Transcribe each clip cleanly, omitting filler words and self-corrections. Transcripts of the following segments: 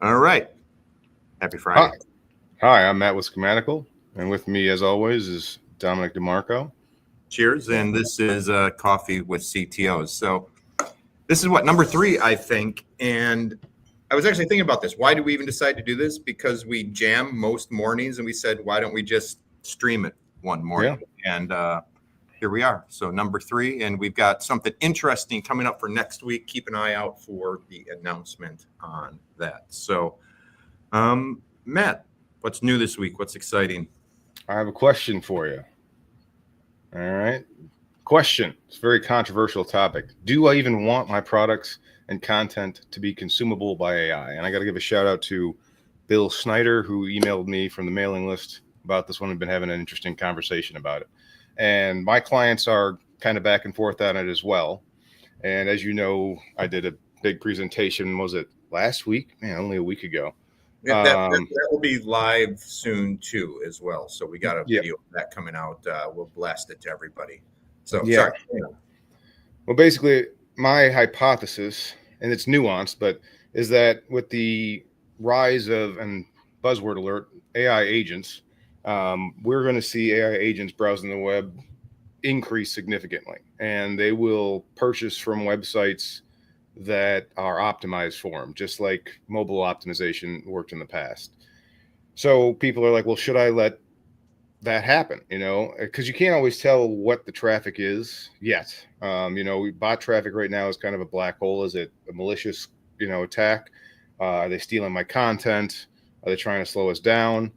All right. Happy Hi, Friday. hi. I'm Matt with Schematical, and with me, as always, is Dominic DeMarco. Cheers. And this is Coffee with CTOs. So this is what, number 3, I think. And I was actually thinking about this. Why did we even decide to do this? Because we jam most mornings, and we said, why don't we just stream it one Yeah, morning? And here we are. So number 3, and we've got something interesting coming up for next week. Keep an eye out for the announcement on that. So, Matt, what's new this week? What's exciting? I have a question for you. All right. Question. It's a very controversial topic. Do I even want my products and content to be consumable by AI? And I got to give a shout out to Bill Snyder, who emailed me from the mailing list about this one. We've been having an interesting conversation about it. And my clients are kind of back and forth on it as well. And as you know, I did a big presentation. Was it last week? Man, only a week ago. That will be live soon too, as well. So we got a Yeah. video of that coming out. We'll blast it to everybody. So Yeah. sorry. Well, basically, my hypothesis, and it's nuanced, but is that with the rise of, and buzzword alert, AI agents, we're going to see AI agents browsing the web increase significantly, and they will purchase from websites that are optimized for them, just like mobile optimization worked in the past. So people are like, well, should I let that happen? Because you can't always tell what the traffic is yet. Bot traffic right now is kind of a black hole. Is it a malicious, attack? Are they stealing my content? Are they trying to slow us down?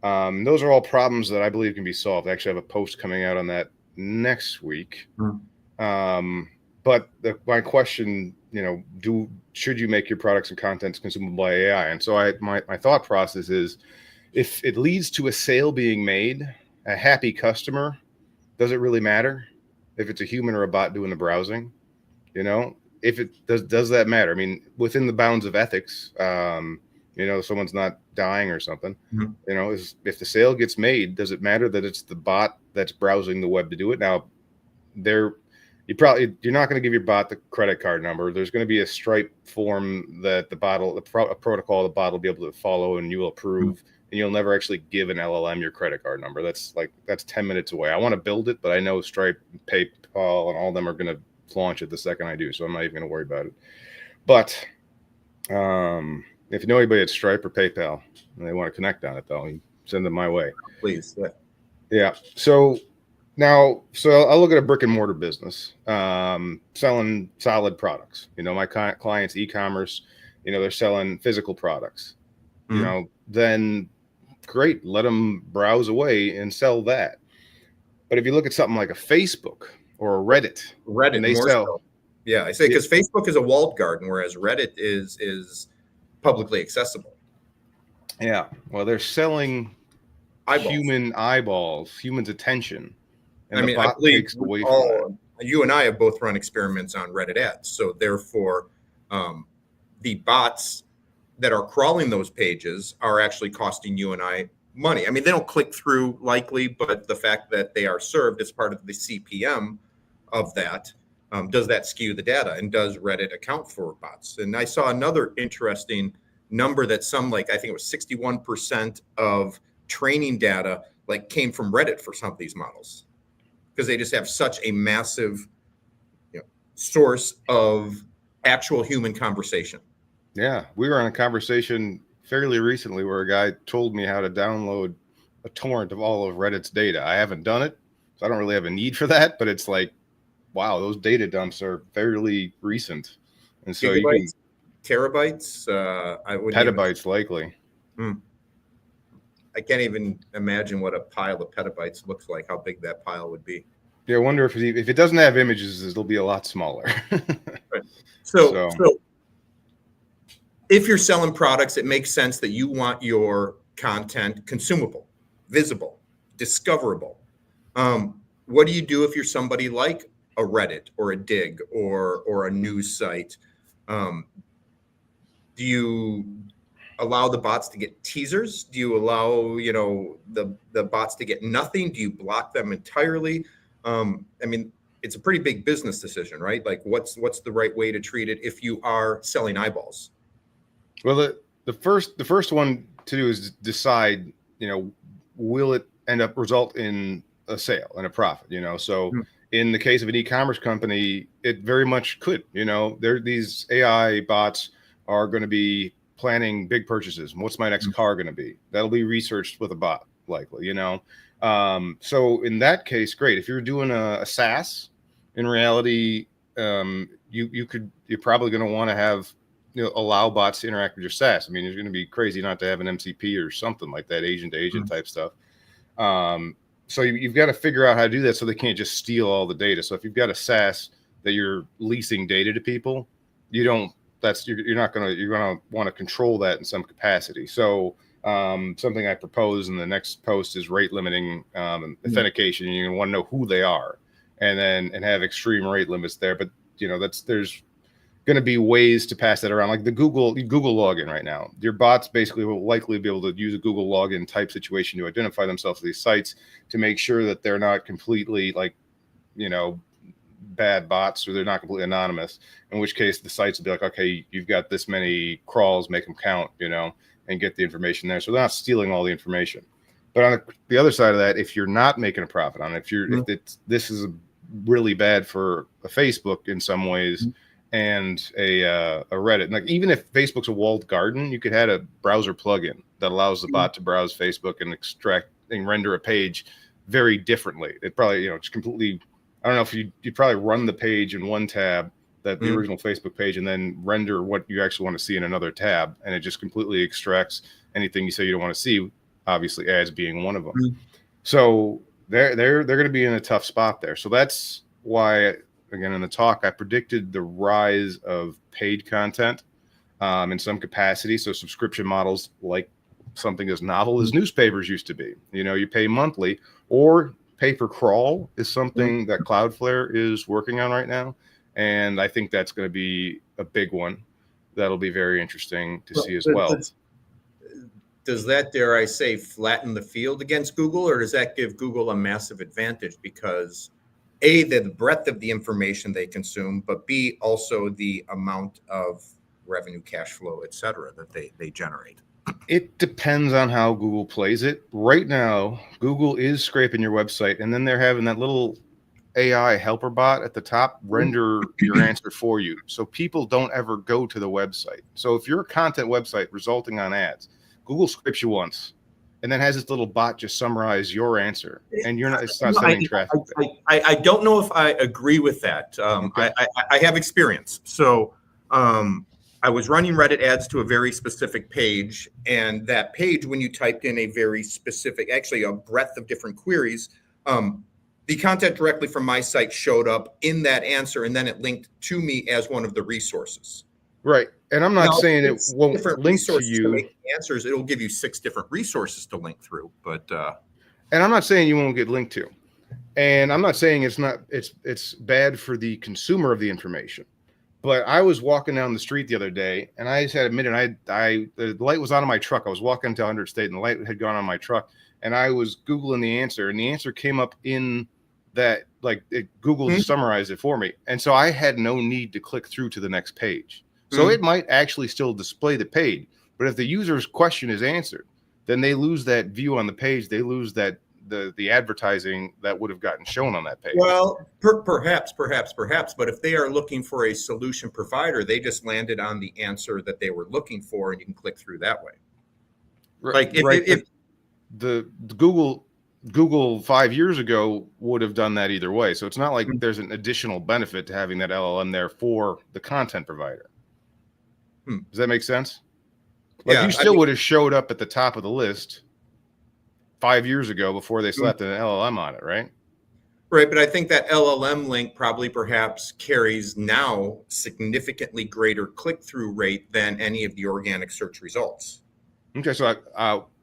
Those are all problems that I believe can be solved. I actually have a post coming out on that next week. But my question, should you make your products and contents consumable by AI? And so my thought process is, if it leads to a sale being made, a happy customer, does it really matter if it's a human or a bot doing the browsing? If it does that matter? I mean, within the bounds of ethics, someone's not dying or something. If the sale gets made, does it matter that it's the bot that's browsing the web to do it? Now, you're not going to give your bot the credit card number. There's going to be a Stripe form that a protocol the bot will be able to follow, and you will approve. And you'll never actually give an LLM your credit card number. That's 10 minutes away. I want to build it, but I know Stripe, PayPal, and all of them are going to launch it the second I do, so I'm not even going to worry about it. But if you know anybody at Stripe or PayPal and they want to connect on it, though, you send them my way. Please. Yeah. So I'll look at a brick and mortar business selling solid products. My clients, e-commerce, they're selling physical products. Then great, let them browse away and sell that. But if you look at something like a Facebook or a Reddit, and they more sell, so. Yeah, I say because Facebook is a walled garden, whereas Reddit is publicly accessible. Yeah, well, they're selling human eyeballs, humans' attention, and the bot takes away from that. You and I have both run experiments on Reddit ads, so therefore, the bots that are crawling those pages are actually costing you and I money. I mean, they don't click through likely, but the fact that they are served as part of the CPM of that, does that skew the data, and does Reddit account for bots? And I saw another interesting number that I think it was 61% of training data came from Reddit for some of these models, because they just have such a massive source of actual human conversation. Yeah, we were on a conversation fairly recently where a guy told me how to download a torrent of all of Reddit's data. I haven't done it, so I don't really have a need for that, but it's like, wow, those data dumps are fairly recent. And so Gigabytes, you can terabytes, petabytes likely. I can't even imagine what a pile of petabytes looks like, how big that pile would be. Yeah, I wonder if it doesn't have images, it'll be a lot smaller. Right. So if you're selling products, it makes sense that you want your content consumable, visible, discoverable. What do you do if you're somebody like a Reddit or a Dig or a news site? Do you allow the bots to get teasers? Do you allow the bots to get nothing? Do you block them entirely? I mean, it's a pretty big business decision, right? Like, what's the right way to treat it if you are selling eyeballs? Well, the first one to do is decide, will it end up result in a sale and a profit, so in the case of an e-commerce company, it very much could, these AI bots are going to be planning big purchases. What's my next car going to be? That'll be researched with a bot likely, so in that case, great. If you're doing a SaaS, in reality, you're probably going to want to have, allow bots to interact with your SaaS. I mean, it's going to be crazy not to have an MCP or something like that, agent to agent type stuff. So you've got to figure out how to do that so they can't just steal all the data. So if you've got a SaaS that you're leasing data to people, you're going to want to control that in some capacity. So something I propose in the next post is rate limiting authentication. You're going to want to know who they are, and have extreme rate limits there. But there's going to be ways to pass that around, like the Google login right now. Your bots basically will likely be able to use a Google login type situation to identify themselves to these sites to make sure that they're not completely bad bots, or they're not completely anonymous, in which case the sites will be like, okay, you've got this many crawls, make them count, and get the information there. So they're not stealing all the information. But on the other side of that, if you're not making a profit on it, if this is really bad for a Facebook in some ways, and a Reddit. Like, even if Facebook's a walled garden, you could have a browser plugin that allows the bot to browse Facebook and extract and render a page very differently. It probably, it's completely, I don't know if you'd probably run the page in one tab, that the original Facebook page, and then render what you actually want to see in another tab. And it just completely extracts anything you say you don't want to see, obviously ads being one of them. So they're going to be in a tough spot there. So that's why, again, in the talk, I predicted the rise of paid content in some capacity. So subscription models, like something as novel as newspapers used to be. You pay monthly, or pay per crawl is something that Cloudflare is working on right now. And I think that's going to be a big one. That'll be very interesting to see as well. Does that, dare I say, flatten the field against Google, or does that give Google a massive advantage because A, the breadth of the information they consume, but B, also the amount of revenue, cash flow, et cetera, that they generate? It depends on how Google plays it. Right now, Google is scraping your website, and then they're having that little AI helper bot at the top render your answer for you. So people don't ever go to the website. So if you're a content website resulting on ads, Google scrapes you once, and then has this little bot just summarize your answer, and it's not sending traffic. I don't know if I agree with that. Okay. I have experience. So I was running Reddit ads to a very specific page, and that page, when you typed in a very specific, actually a breadth of different queries, the content directly from my site showed up in that answer, and then it linked to me as one of the resources. Right. And I'm not saying it won't link to you. To make answers, it'll give you 6 different resources to link through. But and I'm not saying you won't get linked to. And I'm not saying it's bad for the consumer of the information. But I was walking down the street the other day, and I just had a minute. The light was on in my truck. I was walking to 100 State, and the light had gone on my truck. And I was Googling the answer, and the answer came up in that, Google summarized it for me. And so I had no need to click through to the next page. So it might actually still display the page, but if the user's question is answered, then they lose that view on the page. They lose that the advertising that would have gotten shown on that page. Well, perhaps. But if they are looking for a solution provider, they just landed on the answer that they were looking for, and you can click through that way. Like if the Google 5 years ago would have done that either way. So it's not like there's an additional benefit to having that LLM there for the content provider. Does that make sense? Like, you still would have showed up at the top of the list 5 years ago before they slapped an LLM on it, right? Right, but I think that LLM link perhaps carries now significantly greater click-through rate than any of the organic search results. Okay, so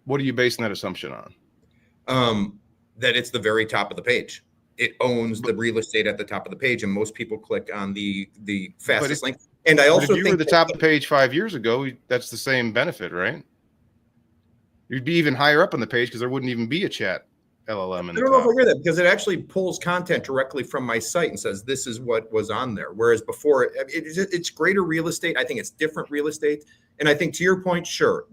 what are you basing that assumption on? That it's the very top of the page. It owns the real estate at the top of the page, and most people click on the fastest link. And I also think if you were the top of the page 5 years ago, that's the same benefit, right? You'd be even higher up on the page because there wouldn't even be a chat. LLM in I the don't know if I top. agree with that because it actually pulls content directly from my site and says this is what was on there. Whereas before, it's greater real estate. I think it's different real estate. And I think to your point, sure.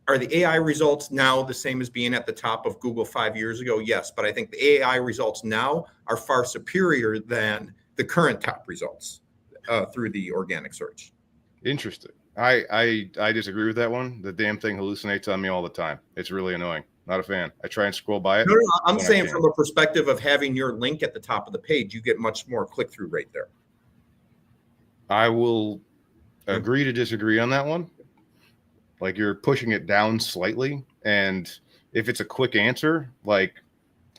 Are the AI results now the same as being at the top of Google 5 years ago? Yes, but I think the AI results now are far superior than the current top results through the organic search. Interesting. I disagree with that one. The damn thing hallucinates on me all the time. It's really annoying. Not a fan. I try and scroll by it. No, I'm when I saying can. from a perspective of having your link at the top of the page, you get much more click-through rate there. I will agree to disagree on that one. Like you're pushing it down slightly. And if it's a quick answer, like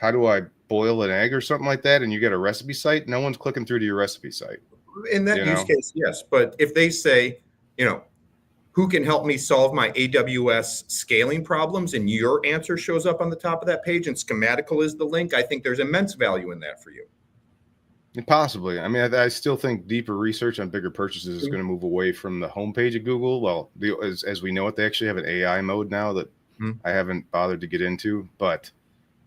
how do I boil an egg or something like that, and you get a recipe site, no one's clicking through to your recipe site. In that use case, yes. But if they say, who can help me solve my AWS scaling problems, and your answer shows up on the top of that page and schematical is the link, I think there's immense value in that for you. Possibly. I mean, I still think deeper research on bigger purchases is going to move away from the homepage of Google. Well, as we know it, they actually have an AI mode now that I haven't bothered to get into, but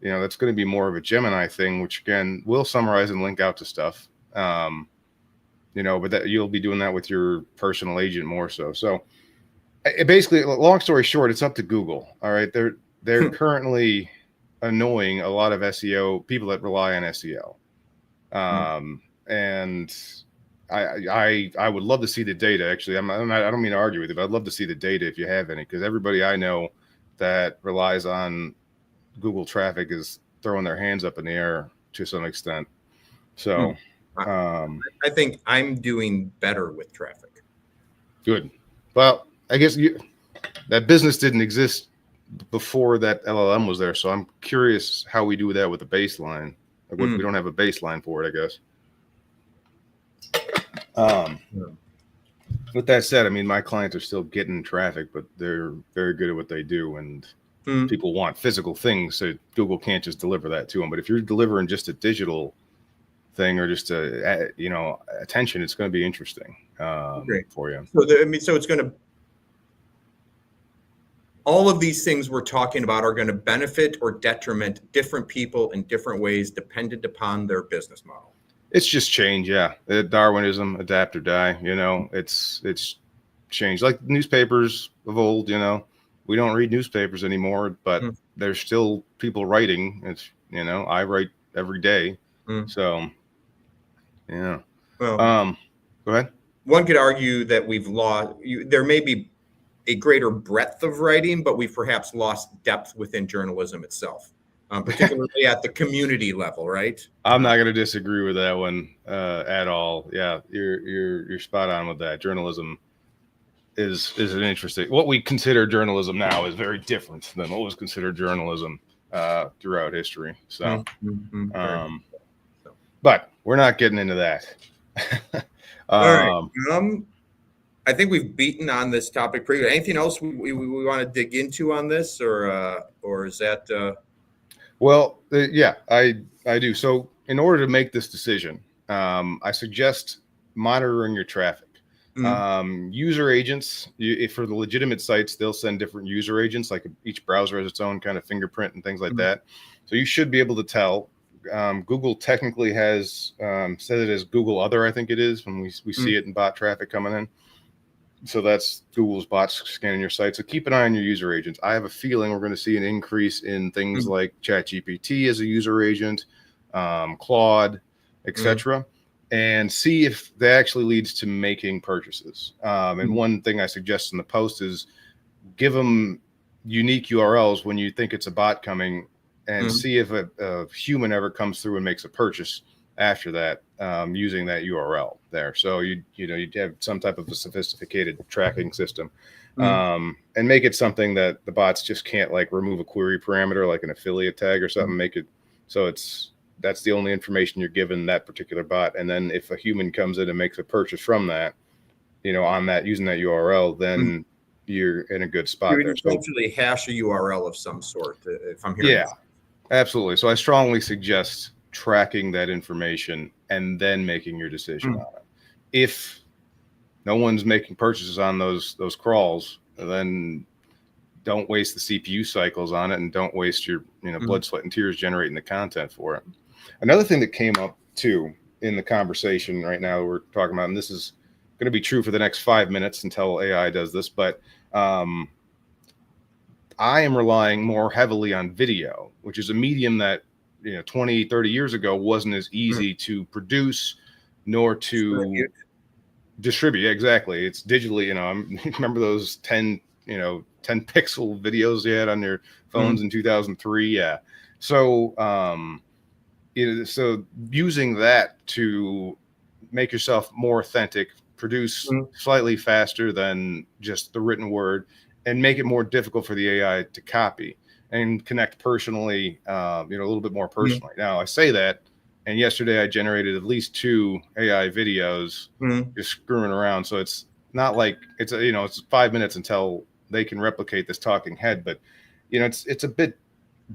that's going to be more of a Gemini thing, which again will summarize and link out to stuff. But that you'll be doing that with your personal agent more so. So basically, long story short, it's up to Google. All right. They're currently annoying a lot of SEO people that rely on SEO. And I would love to see the data. Actually, I don't mean to argue with you, but I'd love to see the data if you have any, because everybody I know that relies on Google traffic is throwing their hands up in the air to some extent. So I think I'm doing better with traffic. Good. Well, I guess that business didn't exist before that LLM was there. So I'm curious how we do that with the baseline. We don't have a baseline for it, I guess. With that said, I mean, my clients are still getting traffic, but they're very good at what they do. And people want physical things, so Google can't just deliver that to them. But if you're delivering just a digital thing or just attention, it's going to be interesting for you. So it's going to. All of these things we're talking about are going to benefit or detriment different people in different ways, dependent upon their business model. It's just change, yeah. Darwinism, adapt or die. It's changed. Like newspapers of old. We don't read newspapers anymore, but there's still people writing. It's I write every day, so yeah. Well, go ahead. One could argue that we've lost. There may be a greater breadth of writing, but we've perhaps lost depth within journalism itself, particularly at the community level, right? I'm not going to disagree with that one at all. Yeah, you're spot on with that. Journalism is an interesting. What we consider journalism now is very different than what was considered journalism throughout history. So, but we're not getting into that. All right. I think we've beaten on this topic pretty good. Anything else we want to dig into on this, or is that? Well, yeah, I do. So in order to make this decision, I suggest monitoring your traffic. User agents, for the legitimate sites, they'll send different user agents. Like each browser has its own kind of fingerprint and things like that. So you should be able to tell. Google technically has said it as Google Other, I think it is, when we see it in bot traffic coming in. So that's Google's bots scanning your site. So keep an eye on your user agents. I have a feeling we're going to see an increase in things like ChatGPT as a user agent, Claude, etc., and see if that actually leads to making purchases. And one thing I suggest in the post is give them unique URLs when you think it's a bot coming, and see if a human ever comes through and makes a purchase after that, using that URL there. So you'd have some type of a sophisticated tracking system, and make it something that the bots just can't like remove a query parameter, like an affiliate tag or something. Make it so that's the only information you're given that particular bot. And then if a human comes in and makes a purchase from that, on that, using that URL, then you're in a good spot. You would essentially hash a URL of some sort, if I'm hearing. Yeah, absolutely. So I strongly suggest tracking that information and then making your decision on it. If no one's making purchases on those crawls, then don't waste the CPU cycles on it, and don't waste your blood, sweat, and tears generating the content for it. Another thing that came up too in the conversation right now we're talking about, and this is going to be true for the next 5 minutes until AI does this, but I am relying more heavily on video, which is a medium that 20, 30 years ago wasn't as easy to produce nor to distribute. Yeah, exactly. It's digitally, I remember those 10 pixel videos you had on your phones in 2003. Yeah. So, so using that to make yourself more authentic, produce slightly faster than just the written word, and make it more difficult for the AI to copy and connect personally, a little bit more personally. Now I say that, and yesterday I generated at least 2 AI videos just screwing around. So it's not like it's it's 5 minutes until they can replicate this talking head, but it's a bit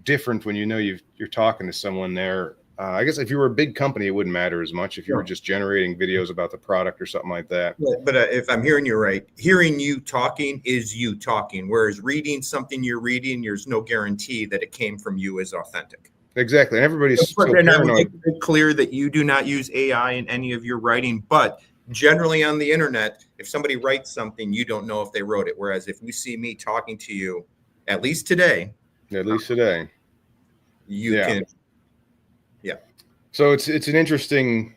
different when you're talking to someone there. I guess if you were a big company, it wouldn't matter as much if you were just generating videos about the product or something like that. Yeah, but if I'm hearing you right, hearing you talking is you talking, whereas reading something you're reading, there's no guarantee that it came from you as authentic. Exactly. And everybody's so paranoid. I would make it clear that you do not use AI in any of your writing, but generally on the internet, if somebody writes something, you don't know if they wrote it. Whereas if you see me talking to you, at least today, you can. Yeah. So it's an interesting,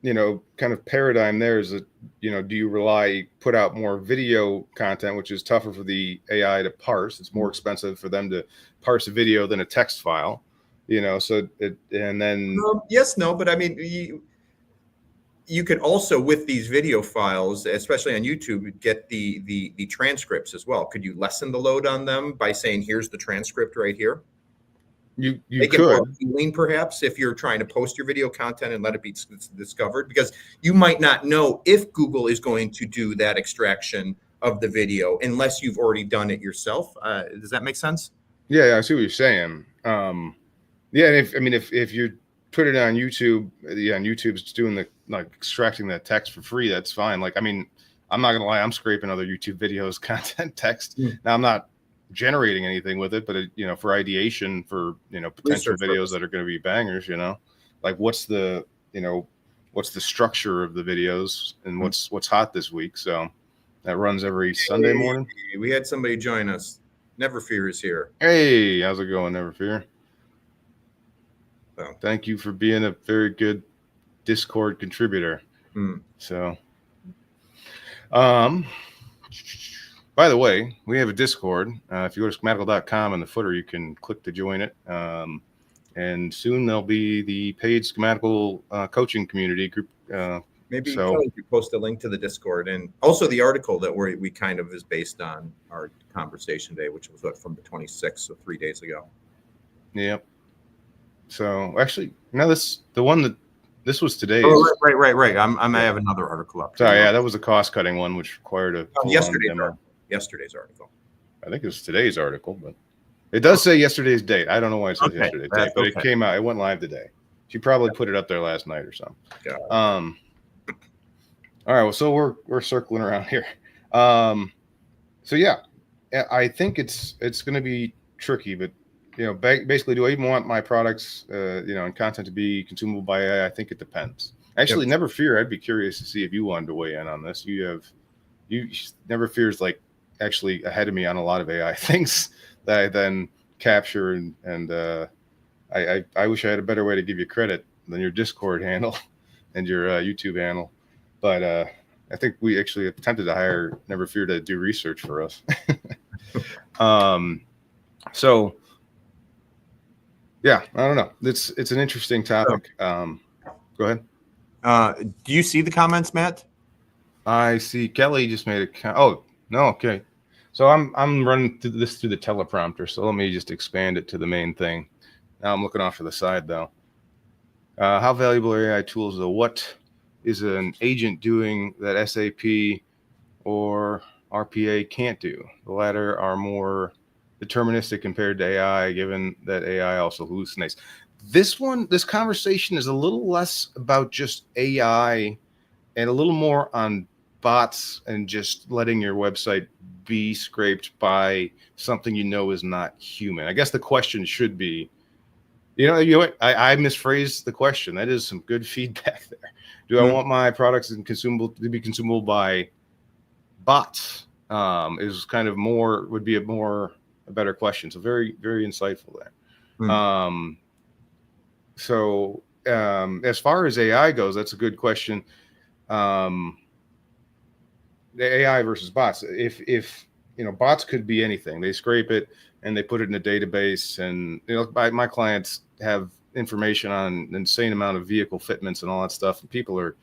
kind of paradigm there is that, do you put out more video content, which is tougher for the AI to parse. It's more expensive for them to parse a video than a text file, so and then. But I mean, you could also, with these video files, especially on YouTube, get the transcripts as well. Could you lessen the load on them by saying, here's the transcript right here? You make it more appealing, perhaps, if you're trying to post your video content and let it be discovered, because you might not know if Google is going to do that extraction of the video unless you've already done it yourself. Does that make sense? Yeah, I see what you're saying. And if you put it on YouTube, on YouTube's doing extracting that text for free, that's fine. I'm not gonna lie, I'm scraping other YouTube videos content text. Now I'm not generating anything with it, but for ideation, for potential videos that are going to be bangers, what's the structure of the videos and what's hot this week. So that runs every Sunday morning. We had somebody join us. Never Fear is here. Hey, how's it going, Never Fear? So thank you for being a very good Discord contributor. So by the way, we have a Discord. If you go to schematical.com in the footer, you can click to join it. And soon there'll be the paid schematical coaching community group. Maybe Kelly could post a link to the Discord, and also the article that we kind of is based on our conversation today, which was from the 26th, so 3 days ago. Yep. So actually, no, this was today. Oh, right. I have another article up. Sorry, yeah, that was a cost-cutting one, which required a yesterday's article. I think it was today's article, but it does say yesterday's date. I don't know why it says yesterday's date, but it came out. It went live today. She probably put it up there last night or something. All right. Well, so we're circling around here. So yeah, I think it's going to be tricky, but basically, do I even want my products, and content to be consumable by AI? I think it depends. Actually, Never Fear, I'd be curious to see if you wanted to weigh in on this. Never Fear's actually ahead of me on a lot of AI things that I then capture, and I wish I had a better way to give you credit than your Discord handle and your YouTube handle, but I think we actually attempted to hire Never Fear to do research for us. So yeah, I don't know. It's an interesting topic. Go ahead. Do you see the comments, Matt? I see Kelly just made a oh no, okay. So I'm running through the teleprompter, so let me just expand it to the main thing. Now I'm looking off to the side though. How valuable are AI tools though? What is an agent doing that SAP or RPA can't do? The latter are more deterministic compared to AI, given that AI also hallucinates. This conversation is a little less about just AI and a little more on bots and just letting your website be scraped by something is not human? I guess the question should be, you know what? I misphrased the question. That is some good feedback there. Do I want my products and consumable to be consumable by bots? Is kind of would be a better question. So very, very insightful there. As far as AI goes, that's a good question. The AI versus bots. If bots could be anything. They scrape it and they put it in a database, and my clients have information on an insane amount of vehicle fitments and all that stuff, and people are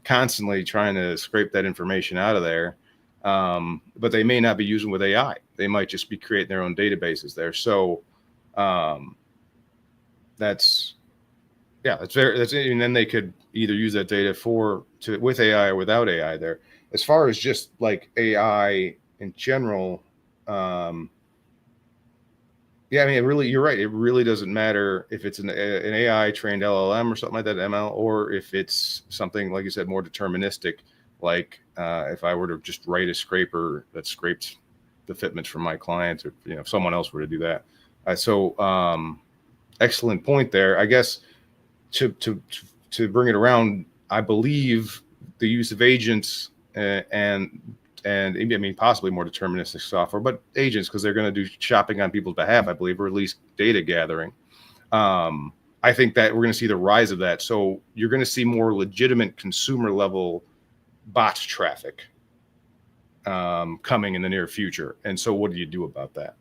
constantly trying to scrape that information out of there. But they may not be using with AI. They might just be creating their own databases there. So that's and then they could either use that data with AI or without AI there. As far as just like AI in general, you're right. It really doesn't matter if it's an AI trained LLM or something like that, ML, or if it's something, like you said, more deterministic, like if I were to just write a scraper that scraped the fitments from my clients, or if someone else were to do that. Excellent point there. I guess to bring it around, I believe the use of agents and possibly more deterministic software, but agents, because they're going to do shopping on people's behalf, I believe, or at least data gathering. I think that we're going to see the rise of that. So you're going to see more legitimate consumer level bots traffic coming in the near future. And so what do you do about that?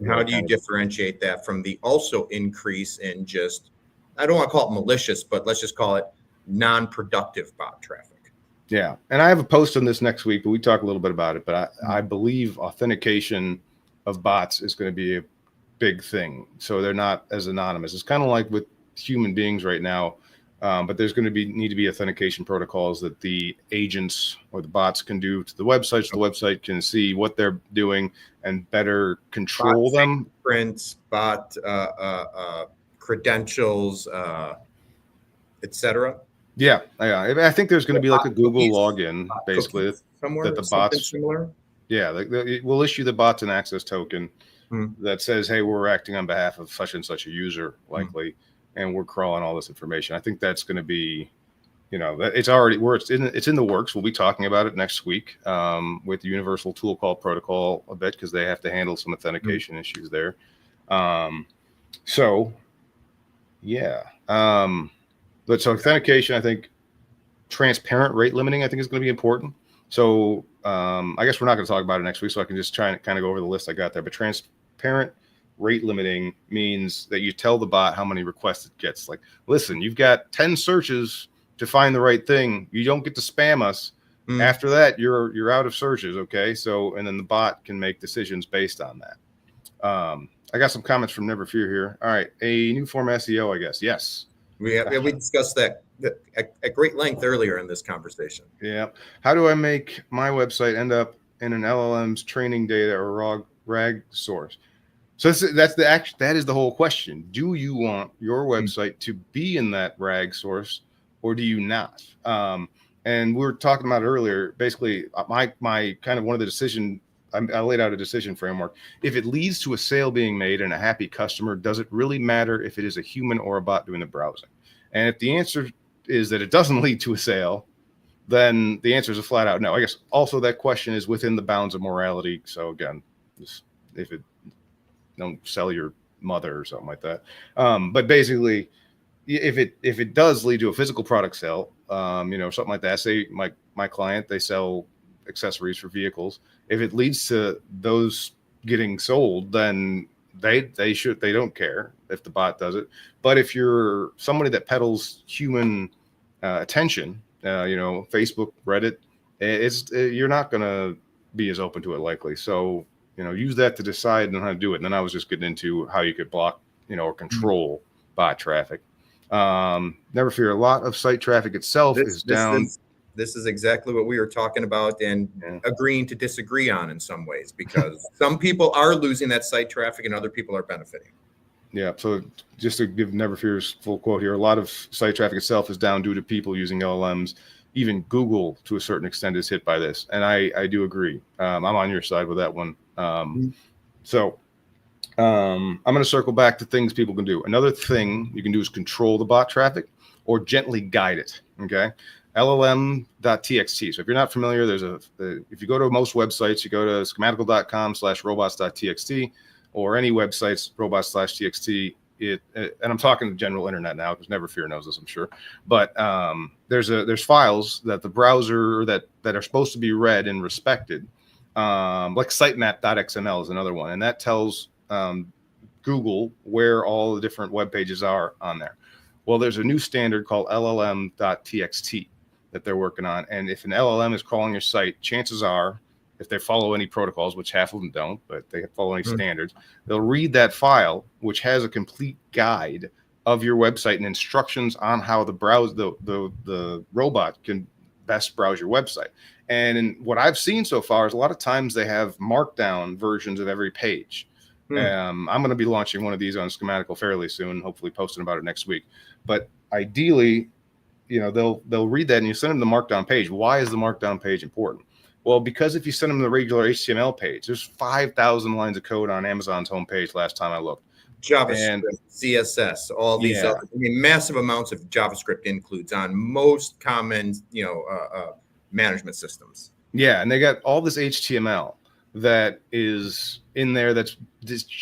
How do you differentiate that from the also increase in just, I don't want to call it malicious, but let's just call it non-productive bot traffic? Yeah. And I have a post on this next week, but we talk a little bit about it. But I believe authentication of bots is going to be a big thing. So they're not as anonymous. It's kind of like with human beings right now. But there's going to need to be authentication protocols that the agents or the bots can do to the website. So the website can see what they're doing and better control them. Prints, bot credentials, etc. Yeah. I think there's going to be like a Google login, basically, somewhere that the bots similar. Yeah, we'll issue the bots an access token that says, "Hey, we're acting on behalf of such and such a user, likely." And we're crawling all this information. I think that's going to be, it's already it's in the works. We'll be talking about it next week with the Universal Tool Call Protocol a bit, because they have to handle some authentication issues there. But so authentication, I think transparent rate limiting, I think is going to be important. So I guess we're not going to talk about it next week, so I can just try and kind of go over the list I got there. But transparent rate limiting means that you tell the bot how many requests it gets. Like, listen, you've got 10 searches to find the right thing. You don't get to spam us. After that, you're out of searches. Okay. So, and then the bot can make decisions based on that. I got some comments from Never Fear here. All right. A new form of SEO, I guess. Yes. We discussed that at great length earlier in this conversation. Yeah. How do I make my website end up in an LLM's training data or RAG source? So that is the whole question. Do you want your website to be in that RAG source, or do you not? And we were talking about it earlier. Basically, my kind of one of the decision, I laid out a decision framework. If it leads to a sale being made and a happy customer, does it really matter if it is a human or a bot doing the browsing? And if the answer is that it doesn't lead to a sale, then the answer is a flat out no. I guess also that question is within the bounds of morality. So again, if it don't sell your mother or something like that. But basically, if it does lead to a physical product sale, something like that, say my client, they sell accessories for vehicles. If it leads to those getting sold, then they don't care if the bot does it. But if you're somebody that peddles human attention, Facebook, Reddit, you're not going to be as open to it likely. So, use that to decide on how to do it. And then I was just getting into how you could block, or control bot traffic. Never fear. A lot of site traffic itself is down. This is exactly what we were talking about and agreeing to disagree on in some ways, because some people are losing that site traffic and other people are benefiting. Yeah. So just to give Never Fear's full quote here, a lot of site traffic itself is down due to people using LLMs even Google to a certain extent is hit by this. And I do agree. I'm on your side with that one. So I'm going to circle back to things people can do. Another thing you can do is control the bot traffic or gently guide it. Okay. LLM.txt. So if you're not familiar, if you go to most websites, you go to schematical.com/robots.txt or any websites, robots/txt. And I'm talking the general internet now because Never Fear knows this, I'm sure. But there's files that the browser that are supposed to be read and respected, like sitemap.xml is another one, and that tells Google where all the different web pages are on there. Well, there's a new standard called LLM.txt that they're working on, and if an LLM is crawling your site, chances are, if they follow any protocols, which half of them don't, but they follow any standards, they'll read that file, which has a complete guide of your website and instructions on how the robot can best browse your website. And what I've seen so far is a lot of times they have markdown versions of every page. I'm going to be launching one of these on Schematical fairly soon, hopefully posting about it next week. But ideally, they'll read that and you send them the markdown page. Why is the markdown page important? Well, because if you send them the regular HTML page, there's 5,000 lines of code on Amazon's homepage last time I looked. JavaScript, CSS, all these other, massive amounts of JavaScript includes on most common, management systems. Yeah, and they got all this HTML that is in there that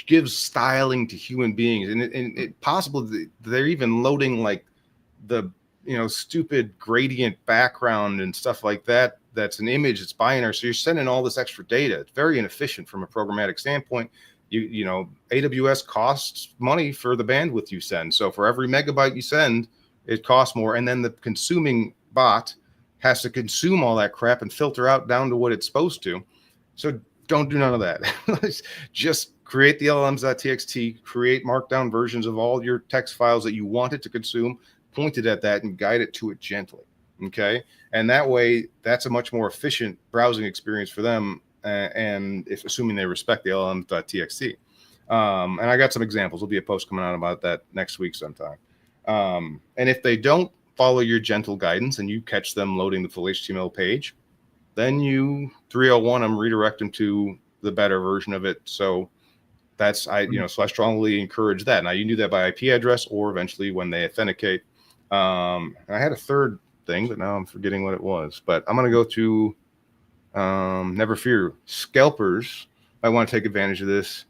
gives styling to human beings, and it possible they're even loading like the stupid gradient background and stuff like that. That's an image, it's binary, so you're sending all this extra data. It's very inefficient from a programmatic standpoint. AWS costs money for the bandwidth you send, so for every megabyte you send, it costs more, and then the consuming bot has to consume all that crap and filter out down to what it's supposed to. So don't do none of that. Just create the LLMs.txt, create markdown versions of all your text files that you want it to consume, point it at that, and guide it to it gently. Okay. And that way, that's a much more efficient browsing experience for them. And if assuming they respect the LLM.txt. And I got some examples. There'll be a post coming out about that next week sometime. And if they don't follow your gentle guidance and you catch them loading the full HTML page, then you 301 them, redirect them to the better version of it. So so I strongly encourage that. Now you can do that by IP address or eventually when they authenticate. And I had a third thing, but now I'm forgetting what it was. But I'm going to go to Never Fear. Scalpers might want to take advantage of this.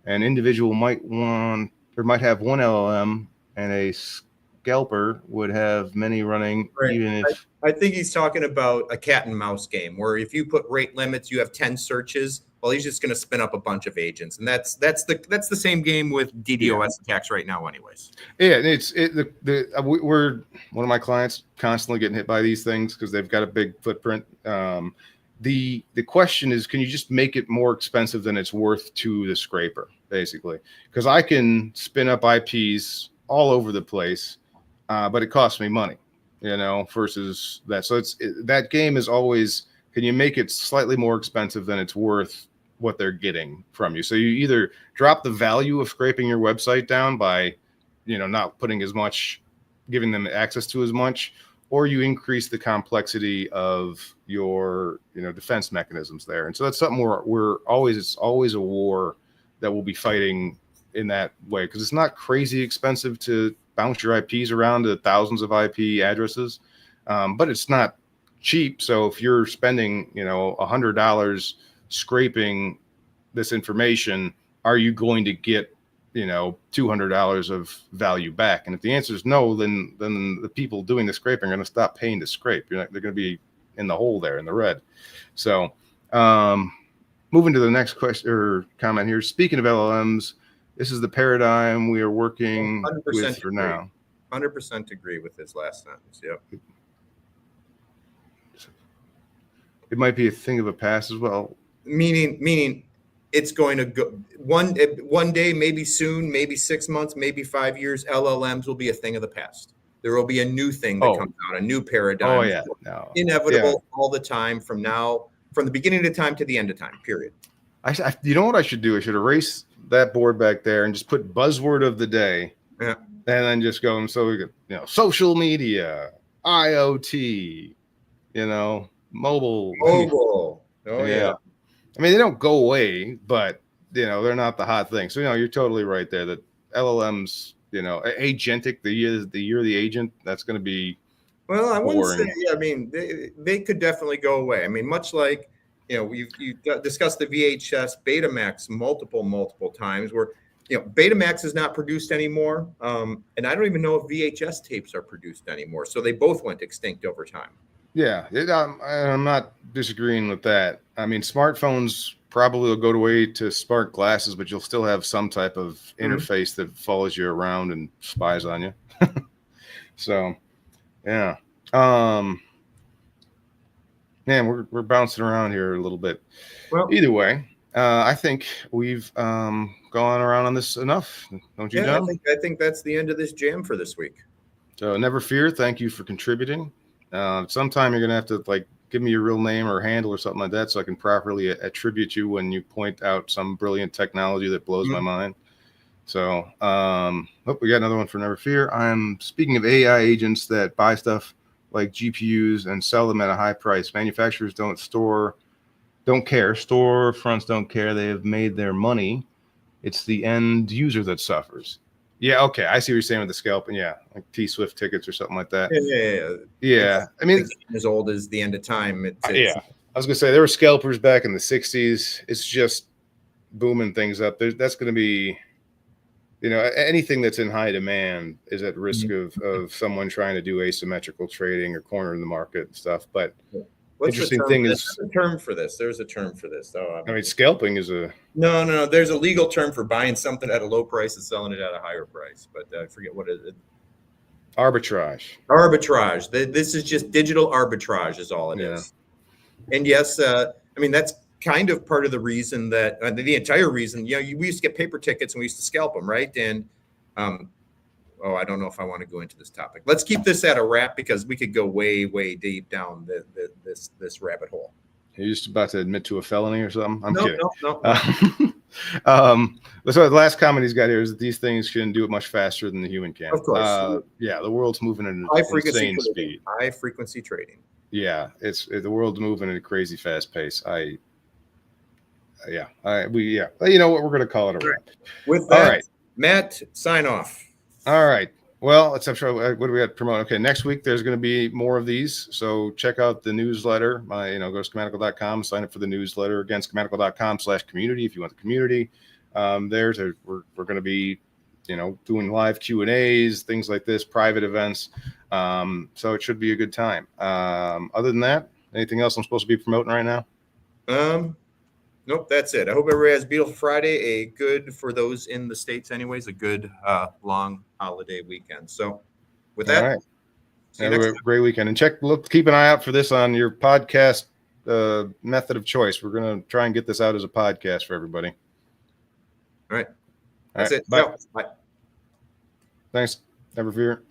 An individual might have one LLM, and a scalper would have many running. Right. Even if I think he's talking about a cat and mouse game where if you put rate limits, you have 10 searches. Well, he's just going to spin up a bunch of agents, and that's the same game with DDoS attacks right now, anyways. Yeah, we're one of my clients constantly getting hit by these things because they've got a big footprint. The question is, can you just make it more expensive than it's worth to the scraper, basically? Because I can spin up IPs all over the place, but it costs me money, versus that. So that game is always, can you make it slightly more expensive than it's worth what they're getting from you? So you either drop the value of scraping your website down by, not putting as much, giving them access to as much, or you increase the complexity of your, defense mechanisms there. And so that's something it's always a war that we'll be fighting in that way, because it's not crazy expensive to bounce your IPs around to thousands of IP addresses, but it's not cheap. So if you're spending, $100 scraping this information, are you going to get, $200 of value back? And if the answer is no, then the people doing the scraping are going to stop paying to scrape. They're going to be in the hole there in the red. So moving to the next question or comment here. Speaking of LLMs, this is the paradigm we are working with for now. 100% agree with his last sentence. Yep. It might be a thing of the past as well. Meaning it's going to go one day, maybe soon, maybe 6 months, maybe 5 years, LLMs will be a thing of the past. There will be a new thing that comes out, a new paradigm. Oh, yeah. No. Inevitable all the time from the beginning of time to the end of time, period. You know what I should do? I should erase that board back there and just put buzzword of the day. Yeah. And then just go, so we could, social media, IoT, mobile. Mobile. Oh Yeah. yeah. I mean, they don't go away, but they're not the hot thing. So you're totally right there. That LLMs, agentic, the year the agent, that's going to be Well, I wouldn't say. boring. I mean, they could definitely go away. I mean, much like you discussed the VHS Betamax multiple times, where Betamax is not produced anymore, and I don't even know if VHS tapes are produced anymore. So they both went extinct over time. Yeah, I'm not disagreeing with that. I mean, smartphones probably will go away to smart glasses, but you'll still have some type of interface that follows you around and spies on you. So, yeah. Man, we're bouncing around here a little bit. Well, either way, I think we've gone around on this enough. Don't you, yeah, John? I think that's the end of this jam for this week. So never fear. Thank you for contributing. Sometime you're gonna have to give me your real name or handle or something like that, so I can properly attribute you when you point out some brilliant technology that blows my mind. So, we got another one for never fear. I'm speaking of AI agents that buy stuff like GPUs and sell them at a high price. Manufacturers don't care. Storefronts don't care. They have made their money. It's the end user that suffers. Yeah, okay. I see what you're saying with the scalping. Yeah, like T-Swift tickets or something like that. Yeah. I mean, as old as the end of time. Yeah. I was gonna say there were scalpers back in the 60s. It's just booming things up. That's going to be, anything that's in high demand is at risk of someone trying to do asymmetrical trading or cornering the market and stuff. But interesting thing is, there's a term for this. There's a term for this. Oh, I mean, scalping is a no. There's a legal term for buying something at a low price and selling it at a higher price, but I forget what it is. Arbitrage. This is just digital arbitrage, is all it is. And yes, I mean that's kind of part of the reason that the entire reason. We used to get paper tickets and we used to scalp them, right? And I don't know if I want to go into this topic. Let's keep this at a wrap because we could go way deep down this rabbit hole. You're just about to admit to a felony or something? I'm kidding. No. So the last comment he's got here is that these things can do it much faster than the human can. Of course. The world's moving at an insane speed. High frequency trading. Yeah, the world's moving at a crazy fast pace. You know what, we're going to call it a wrap. With that, all right, Matt, sign off. All right. Well, what do we got to promote? Okay, next week there's going to be more of these. So check out the newsletter. Go to schematical.com, sign up for the newsletter. Again, schematical.com/community if you want the community. We're going to be, doing live Q&As, things like this, private events. So it should be a good time. Other than that, anything else I'm supposed to be promoting right now? Nope, that's it. I hope everybody has a beautiful Friday, for those in the States anyways, a good long holiday weekend. So with that, all right. Have a great weekend. And keep an eye out for this on your podcast method of choice. We're going to try and get this out as a podcast for everybody. All right. That's it. Bye. Bye. Thanks. Never fear.